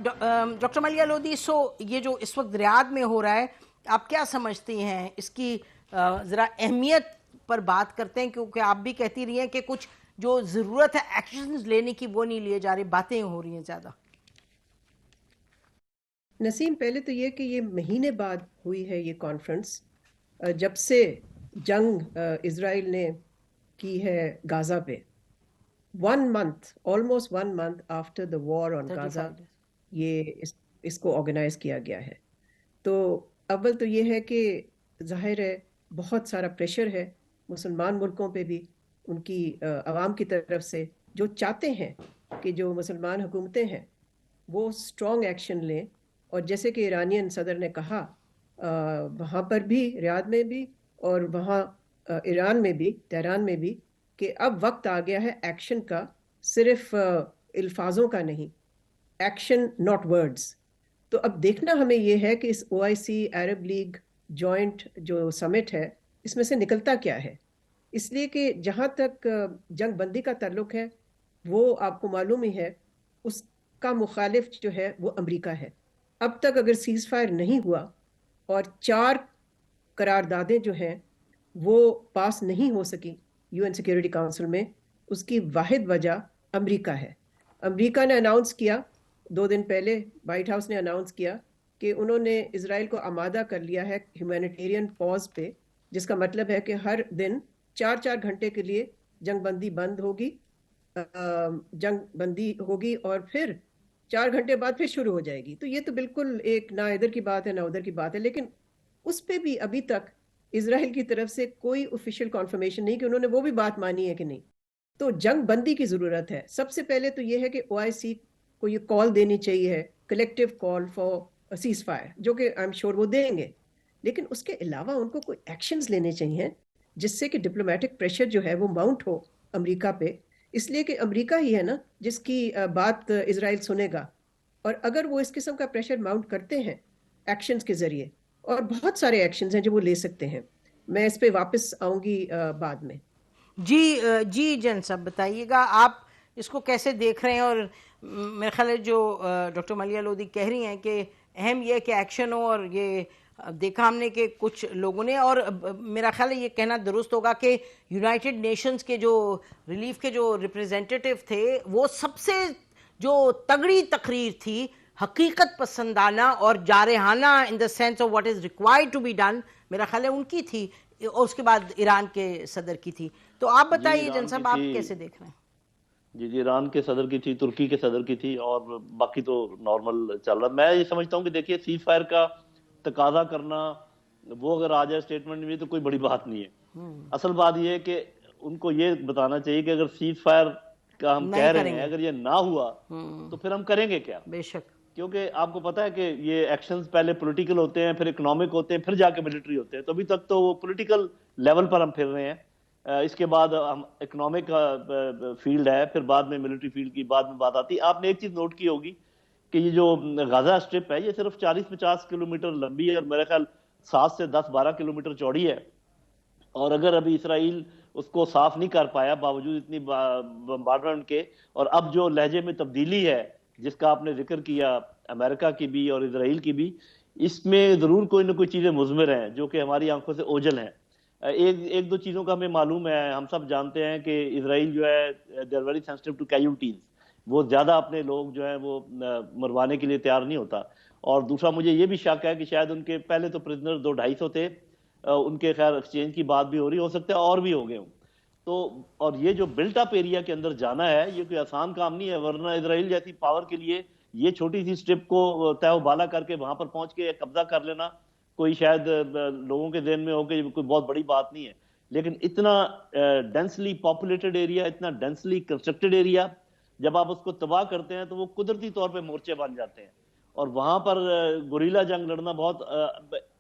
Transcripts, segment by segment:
Doctor Maleeha Lodhi, یہ جو اس وقت ریاض میں ہو رہا ہے، آپ کیا سمجھتی ہیں اس کی ذرا اہمیت پر بات کرتے ہیں، کیونکہ آپ بھی کہتی رہی ہیں کہ کچھ جو ضرورت ہے ایکشنز لینے کی وہ نہیں لیے جا رہے، باتیں ہو رہی ہیں زیادہ. نسیم، پہلے تو یہ کہ یہ مہینے بعد ہوئی ہے یہ کانفرنس، جب سے جنگ اسرائیل نے کی ہے غازہ پہ. 1 month almost 1 month after the war on Gaza یہ اس کو آرگنائز کیا گیا ہے. تو اول تو یہ ہے کہ ظاہر ہے بہت سارا پریشر ہے مسلمان ملکوں پہ بھی، ان کی عوام کی طرف سے، جو چاہتے ہیں کہ جو مسلمان حکومتیں ہیں وہ اسٹرانگ ایکشن لیں. اور جیسے کہ ایرانین صدر نے کہا وہاں پر بھی، ریاض میں بھی اور وہاں ایران میں بھی، تہران میں بھی، کہ اب وقت آ گیا ہے ایکشن کا، صرف الفاظوں کا نہیں، ایکشن ناٹ ورڈز. تو اب دیکھنا ہمیں یہ ہے کہ اس OIC عرب لیگ جوائنٹ جو سمٹ ہے اس میں سے نکلتا کیا ہے. اس لیے کہ جہاں تک جنگ بندی کا تعلق ہے وہ آپ کو معلوم ہی ہے، اس کا مخالف جو ہے وہ امریکہ ہے. اب تک اگر سیز فائر نہیں ہوا اور 4 قراردادیں جو ہیں وہ پاس نہیں ہو سکی UN سیکیورٹی کاؤنسل میں، اس کی واحد وجہ امریکہ ہے. امریکہ نے اناؤنس کیا 2 دن پہلے، وائٹ ہاؤس نے اناؤنس کیا کہ انہوں نے اسرائیل کو آمادہ کر لیا ہے ہیومینیٹیرین پاز پہ، جس کا مطلب ہے کہ ہر دن 4 گھنٹے کے لیے جنگ بندی بند ہوگی، جنگ بندی ہوگی اور پھر 4 گھنٹے بعد پھر شروع ہو جائے گی. تو یہ تو بالکل ایک نہ ادھر کی بات ہے نہ ادھر کی بات ہے، لیکن اس پہ بھی ابھی تک اسرائیل کی طرف سے کوئی آفیشیل کنفرمیشن نہیں کہ انہوں نے وہ بھی بات مانی ہے کہ نہیں. تو جنگ بندی کی ضرورت ہے. سب سے پہلے تو یہ ہے کہ OIC کو یہ کال دینی چاہیے، collective call for cease fire, جو کہ آئی ایم شیور وہ دیں گے. لیکن اس کے علاوہ ان کو کوئی ایکشنز لینے چاہیے جس سے کہ ڈپلومیٹک پریشر جو ہے وہ ماؤنٹ ہو امریکہ پہ. اس لیے کہ امریکہ ہی ہے نا جس کی بات اسرائیل سنے گا. اور اگر وہ اس قسم کا پریشر ماؤنٹ کرتے ہیں ایکشنز کے ذریعے، اور بہت سارے ایکشنز ہیں جو وہ لے سکتے ہیں، میں اس پہ واپس آؤں گی بعد میں. جی جن صاحب بتائیے گا آپ اس کو کیسے دیکھ رہے ہیں. اور میرے خیال ہے جو ڈاکٹر ملیحہ لودھی کہہ رہی ہیں کہ اہم یہ کہ ایکشن ہو، اور یہ دیکھا ہم نے کہ کچھ لوگوں نے، اور میرا خیال ہے یہ کہنا درست ہوگا کہ یونائٹڈ نیشنز کے جو ریلیف کے جو ریپریزنٹیٹیو تھے، وہ سب سے جو تگڑی تقریر تھی، حقیقت پسندانہ اور جارحانہ in the sense of what is required to be done, میرا خیال ہے ان کی تھی، اور اس کے بعد ایران کے صدر کی تھی. تو آپ بتائیے جن صاحب آپ کیسے دیکھ رہے ہیں؟ جی ایران کے صدر کی تھی، ترکی کے صدر کی تھی، اور باقی تو نارمل چل رہا. میں یہ سمجھتا ہوں کہ دیکھیے سیز فائر کا تقاضا کرنا، وہ اگر آ جائے اسٹیٹمنٹ میں تو کوئی بڑی بات نہیں ہے. اصل بات یہ ہے کہ ان کو یہ بتانا چاہیے کہ اگر سیز فائر کا ہم کہہ رہے ہیں، اگر یہ نہ ہوا تو پھر ہم کریں گے کیا. بے شک، کیونکہ آپ کو پتہ ہے کہ یہ ایکشنز پہلے پولیٹیکل ہوتے ہیں، پھر اکنامک ہوتے ہیں، پھر جا کے ملٹری ہوتے ہیں. تو ابھی تک تو وہ پولیٹیکل لیول پر ہم پھر رہے ہیں. اس کے بعد ہم اکنامک فیلڈ ہے، پھر بعد میں ملٹری فیلڈ کی بعد میں بات آتی. آپ نے ایک چیز نوٹ کی ہوگی کہ یہ جو غزہ اسٹرپ ہے یہ صرف 40-50 کلومیٹر لمبی ہے، اور میرے خیال 7 سے 10-12 کلومیٹر چوڑی ہے. اور اگر ابھی اسرائیل اس کو صاف نہیں کر پایا باوجود اتنی بمبارڈمنٹ کے، اور اب جو لہجے میں تبدیلی ہے جس کا آپ نے ذکر کیا امریکہ کی بھی اور اسرائیل کی بھی، اس میں ضرور کوئی نہ کوئی چیزیں مضمر ہیں جو کہ ہماری آنکھوں سے اوجھل ہیں. ایک دو چیزوں کا ہمیں معلوم ہے، ہم سب جانتے ہیں کہ اسرائیل جو ہے they are very sensitive to casualties، وہ زیادہ اپنے لوگ جو ہیں وہ مروانے کے لیے تیار نہیں ہوتا. اور دوسرا مجھے یہ بھی شک ہے کہ شاید ان کے پہلے تو پرزنر 200-250 تھے، ان کے خیر ایکسچینج کی بات بھی ہو رہی، ہو سکتا ہے اور بھی ہو گئے ہوں. تو اور یہ جو بلٹ اپ ایریا کے اندر جانا ہے یہ کوئی آسان کام نہیں ہے، ورنہ اسرائیل جیسی پاور کے لیے یہ چھوٹی سی سٹرپ کو تہ و بالا کر کے وہاں پر پہنچ کے قبضہ کر لینا کوئی شاید لوگوں کے ذہن میں ہو کہ کوئی بہت بڑی بات نہیں ہے. لیکن اتنا ڈینسلی پاپولیٹڈ ایریا، اتنا ڈینسلی کنسٹرکٹڈ ایریا، جب آپ اس کو تباہ کرتے ہیں تو وہ قدرتی طور پہ مورچے بن جاتے ہیں، اور وہاں پر گوریلا جنگ لڑنا بہت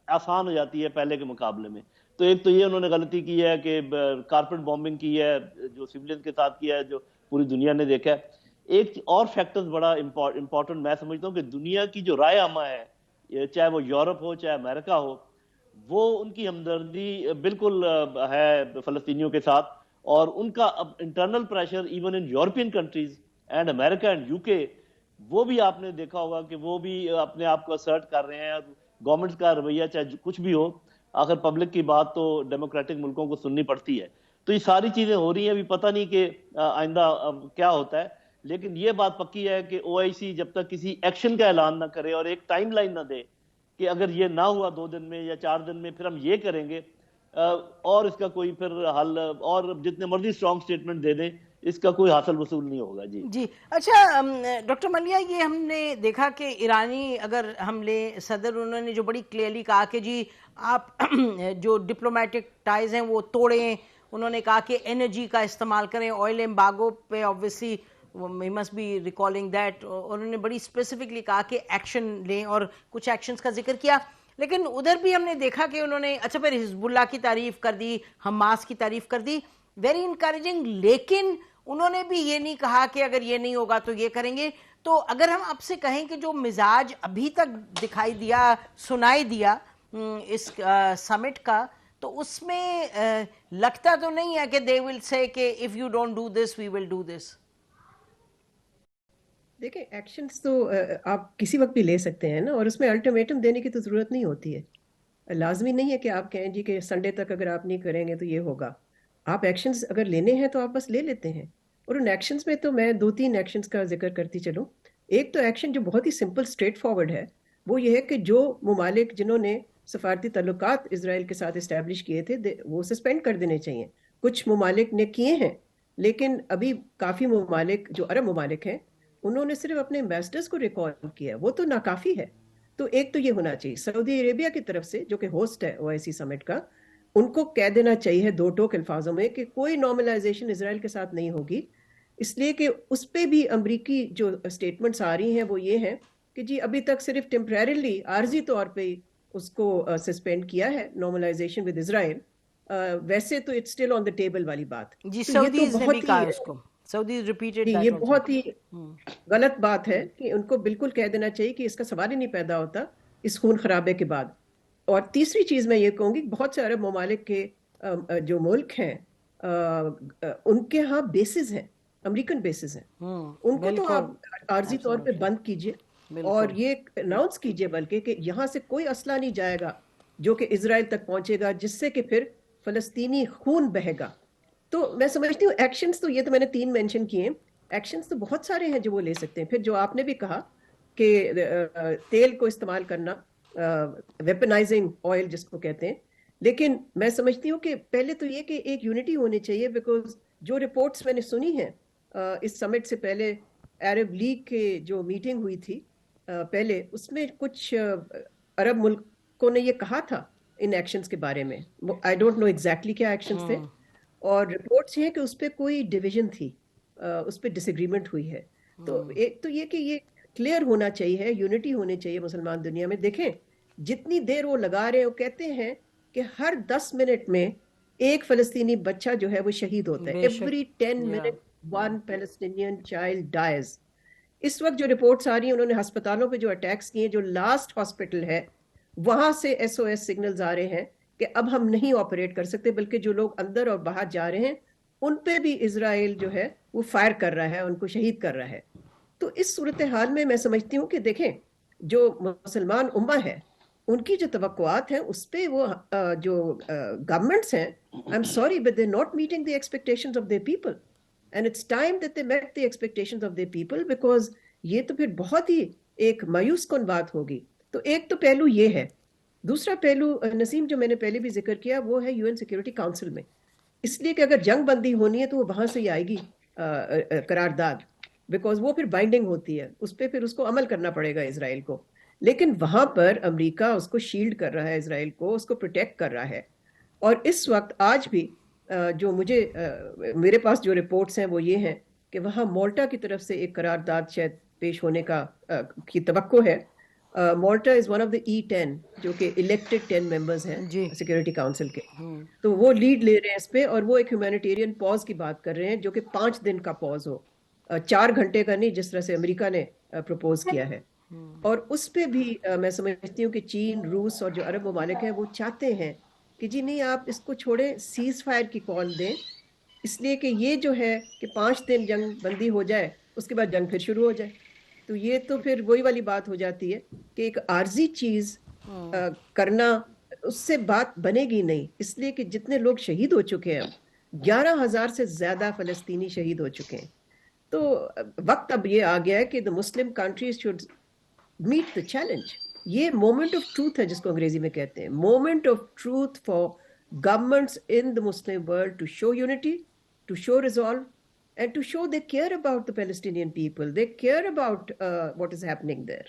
آسان ہو جاتی ہے پہلے کے مقابلے میں. تو ایک تو یہ انہوں نے غلطی کی ہے کہ کارپٹ بومبنگ کی ہے جو سویلین کے ساتھ کیا ہے، جو پوری دنیا نے دیکھا ہے. ایک اور فیکٹر بڑا امپورٹنٹ میں سمجھتا ہوں کہ دنیا کی جو رائے عامہ ہے، چاہے وہ یورپ ہو چاہے امریکہ ہو، وہ ان کی ہمدردی بالکل ہے فلسطینیوں کے ساتھ. اور ان کا internal pressure even in European countries and America and UK، وہ بھی آپ نے دیکھا ہوگا کہ وہ بھی اپنے آپ کو اسرٹ کر رہے ہیں. گورنمنٹ کا رویہ چاہے کچھ بھی ہو, آخر پبلک کی بات تو ڈیموکریٹک ملکوں کو سننی پڑتی ہے. تو یہ ساری چیزیں ہو رہی ہیں, ابھی پتہ نہیں کہ آئندہ کیا ہوتا ہے. لیکن یہ بات پکی ہے کہ او آئی سی جب تک کسی ایکشن کا اعلان نہ کرے اور ایک ٹائم لائن نہ دے کہ اگر یہ نہ ہوا 2 دن میں یا 4 دن میں پھر ہم یہ کریں گے, اور اس کا کوئی پھر حل, اور جتنے مرضی سٹرونگ سٹیٹمنٹ دے دیں, اس کا کوئی حاصل وصول نہیں ہوگا. جی جی اچھا ڈاکٹر ملیہ, یہ ہم نے دیکھا کہ ایرانی اگر ہم لیں صدر, انہوں نے جو بڑی کلیئرلی کہا کہ جی آپ جو ڈپلومیٹک ٹائز ہیں وہ توڑیں. انہوں نے کہا کہ انرجی کا استعمال کریں, آئل ایمبارگو پہ obviously we must be recalling that. انہوں نے بڑی اسپیسیفکلی کہا کہ ایکشن لیں اور کچھ ایکشنز کا ذکر کیا. لیکن ادھر بھی ہم نے دیکھا کہ انہوں نے اچھا پھر حزب اللہ کی تعریف کر دی, حماس کی تعریف کر دی, ویری انکریجنگ. لیکن انہوں نے بھی یہ نہیں کہا کہ اگر یہ نہیں ہوگا تو یہ کریں گے. تو اگر ہم آپ سے کہیں کہ جو مزاج ابھی تک دکھائی دیا, سنائی دیا اس سمٹ کا, تو اس میں لگتا تو نہیں ہے کہ they will say کہ if you don't do this we will do this. دیکھیں ایکشنز تو آپ کسی وقت بھی لے سکتے ہیں نا, اور اس میں الٹیمیٹم دینے کی تو ضرورت نہیں ہوتی ہے. لازمی نہیں ہے کہ آپ کہیں جی کہ سنڈے تک اگر آپ نہیں کریں گے تو یہ ہوگا. آپ ایکشنز اگر لینے ہیں تو آپ بس لے لیتے ہیں. اور ان ایکشنز میں تو میں 2-3 ایکشنز کا ذکر کرتی چلوں. ایک تو ایکشن جو بہت ہی سمپل اسٹریٹ فارورڈ ہے, وہ یہ ہے کہ جو ممالک جنہوں نے سفارتی تعلقات اسرائیل کے ساتھ اسٹیبلش کیے تھے وہ سسپینڈ کر دینے چاہیے. کچھ ممالک نے کیے ہیں, لیکن ابھی کافی ممالک جو عرب ممالک ہیں انہوں نے صرف اپنے ایمبیسڈرز کو ریکال کیا, وہ تو ناکافی ہے. تو ایک تو یہ ہونا چاہیے. سعودی عربیہ کی طرف سے جو کہ ہوسٹ ہے او آئی سی سمٹ کا, ان کو کہہ دینا چاہیے 2 ٹوک الفاظوں میں کہ کوئی نارملائزیشن اسرائیل کے ساتھ نہیں ہوگی. اس لیے کہ اس پہ بھی امریکی جو اسٹیٹمنٹس آ رہی ہیں وہ یہ ہیں کہ جی ابھی تک صرف ٹیمپریریلی عارضی طور پہ اس کو سسپینڈ کیا ہے نارملائزیشن ود اسرائیل. ویسے تو it's still on the table والی بات. جی تو یہ تو سعودیز نے بھی بہت کہا ہی اس کو, سعودیز ریپیٹڈ یہ دیٹ بہت ہی غلط بات ہے کہ ان کو بالکل کہہ دینا چاہیے کہ اس کا سوال ہی نہیں پیدا ہوتا اس خون خرابے کے بعد. اور تیسری چیز میں یہ کہوں گی, بہت سے عرب ممالک کے جو ملک ہیں ان کے ہاں بیسز ہیں, امریکن بیسز ہیں, ان کو تو آپ عارضی طور پہ بند کیجئے اور یہ اناؤنس کیجئے بلکہ کہ یہاں سے کوئی اسلحہ نہیں جائے گا جو کہ اسرائیل تک پہنچے گا, جس سے کہ پھر فلسطینی خون بہے گا. تو میں سمجھتی ہوں ایکشنز تو یہ تو میں نے 3 مینشن کیے ہیں, ایکشنز تو بہت سارے ہیں جو وہ لے سکتے ہیں. پھر جو آپ نے بھی کہا کہ تیل کو استعمال کرنا, ویپنائزنگ آئل جس کو کہتے ہیں, لیکن میں سمجھتی ہوں کہ پہلے تو یہ کہ ایک یونٹی ہونی چاہیے. بیکاز جو رپورٹس میں نے سنی ہیں اس سمٹ سے پہلے, عرب لیگ کے جو میٹنگ ہوئی تھی پہلے, اس میں کچھ عرب ملکوں نے یہ کہا تھا ان ایکشنز کے بارے میں. آئی ڈونٹ نو ایگزیکٹلی کیا ایکشنز تھے, اور رپورٹس یہ ہیں کہ اس پہ کوئی ڈویژن تھی, اس پہ ڈس ایگریمنٹ ہوئی ہے. تو ایک تو یہ کہ یہ کلیئر ہونا چاہیے, یونٹی ہونی چاہیے مسلمان دنیا میں. دیکھیں جتنی دیر وہ لگا رہے ہیں, وہ کہتے ہیں کہ ہر 10 منٹ میں ایک فلسطینی بچہ جو ہے وہ شہید ہوتا ہے. Every 10 minute 1 Palestinian child dies. اس وقت جو رپورٹس آ رہی ہیں, انہوں نے ہسپتالوں پہ جو اٹیکس کیے, جو لاسٹ ہاسپٹل ہے وہاں سے SOS سگنلز آ رہے ہیں کہ اب ہم نہیں آپریٹ کر سکتے, بلکہ جو لوگ اندر اور باہر جا رہے ہیں ان پہ بھی اسرائیل جو ہے وہ فائر کر رہا ہے, ان کو شہید کر رہا ہے. تو اس صورتحال میں سمجھتی ہوں کہ دیکھیں جو مسلمان امہ ہے ان کی جو توقعات ہیں اس پہ وہ جو گورنمنٹس ہیں, I'm sorry but they're not meeting the expectations of their people and it's time that they met the expectations of their people, because یہ تو پھر بہت ہی ایک مایوس کن بات ہوگی. تو ایک تو پہلو یہ ہے. دوسرا پہلو نسیم جو میں نے پہلے بھی ذکر کیا وہ ہے UN سیکورٹی کاؤنسل میں, اس لیے کہ اگر جنگ بندی ہونی ہے تو وہ وہاں سے ہی آئے گی قرارداد, بیکاز وہ پھر بائنڈنگ ہوتی ہے, اس پہ پھر اس کو عمل کرنا پڑے گا اسرائیل کو. لیکن وہاں پر امریکہ اس کو شیلڈ کر رہا ہے, اسرائیل کو اس کو پروٹیکٹ کر رہا ہے. اور اس وقت آج بھی جو میرے پاس جو رپورٹس ہیں وہ یہ ہیں کہ وہاں مالٹا کی طرف سے ایک قرارداد شاید پیش ہونے کی توقع ہے. مالٹا is one of the E10 جو کہ الیکٹڈ 10 ممبرز ہیں سیکورٹی کاؤنسل کے, تو وہ لیڈ لے رہے ہیں اس پہ, اور وہ ایک ہیومینیٹیرین پاز کی بات کر رہے ہیں جو کہ 5 دن کا پاز ہو, 4 گھنٹے کا نہیں جس طرح سے امریکہ نے پروپوز کیا ہے. اور اس پہ بھی میں سمجھتی ہوں کہ چین, روس اور جو عرب ممالک ہیں وہ چاہتے ہیں کہ جی نہیں آپ اس کو چھوڑیں, سیز فائر کی کال دیں, اس لیے کہ یہ جو ہے کہ 5 دن جنگ بندی ہو جائے اس کے بعد جنگ پھر شروع ہو جائے. تو تو یہ تو پھر وہی والی بات ہو جاتی ہے کہ ایک عارضی چیز کرنا اس سے بات بنے گی نہیں، اس لیے کہ جتنے لوگ شہید ہو چکے ہیں، 11,000 سے زیادہ فلسطینی شہید ہو چکے ہیں، تو وقت اب یہ آ گیا ہے کہ the Muslim countries should meet the challenge. یہ مومنٹ آف ٹروتھ ہے جس کو انگریزی میں کہتے ہیں، moment of truth for governments in the Muslim world to show unity, to show resolve, and to show they care about the Palestinian people. They care about what is happening there.